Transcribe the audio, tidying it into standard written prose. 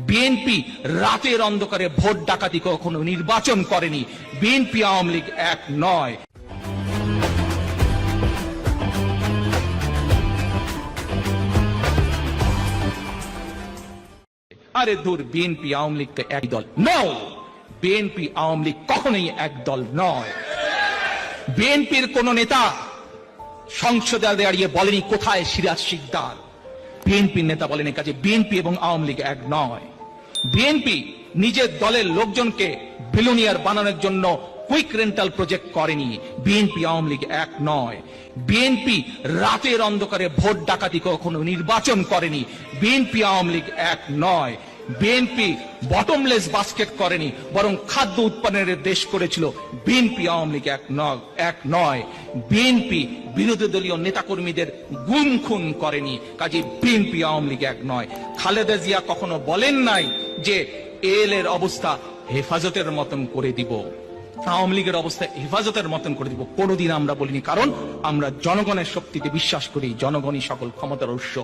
BNP রাতের অন্ধকারে vote ডাকাতি কখনো নির্বাচন করেনি। বিএনপি আওয়ামী লীগ এক নয়। আরে দূর, বিএনপি আওয়ামী লীগ তো এক দল। নো, বিএনপি আওয়ামী লীগ কখনোই এক দল নয়। বিএনপির কোন নেতা সংসদে দাঁড়িয়ে বলেনি কোথায় সিরাজ শিকদার। বিএনপির নেতা বলেন কাজে বিএনপি এবং আওয়ামী লীগ এক নয়। বিএনপি নিজের দলের লোকজনকে বিলিয়নিয়ার বানানোর জন্য কুইক রেন্টাল প্রজেক্ট করেনি। বিএনপি আওয়ামী লীগ এক নয়। বিএনপি রাতের অন্ধকারে ভোট ডাকাতি কখনো নির্বাচন করেনি। বিএনপি আওয়ামী লীগ এক নয়। বিএনপি বটমলেস বাস্কেট করেনি, বরং খাদ্য উৎপাদনের দেশ করেছিল। বিএনপি আওয়ামী লীগ এক নয়। বিএনপি বিরোধী দলীয় নেতাকর্মীদের গুম খুন করেনি, কাজে বিএনপি আওয়ামী লীগ এক নয়। খালেদা জিয়া কখনো বলেন নাই যে এর অবস্থা হেফাজতের মতন করে দিব, আওয়ামী লীগের অবস্থা হেফাজতের মতন করে দিব, কোনোদিন আমরা বলিনি। কারণ আমরা জনগণের শক্তিতে বিশ্বাস করি, জনগণই সকল ক্ষমতার উৎস।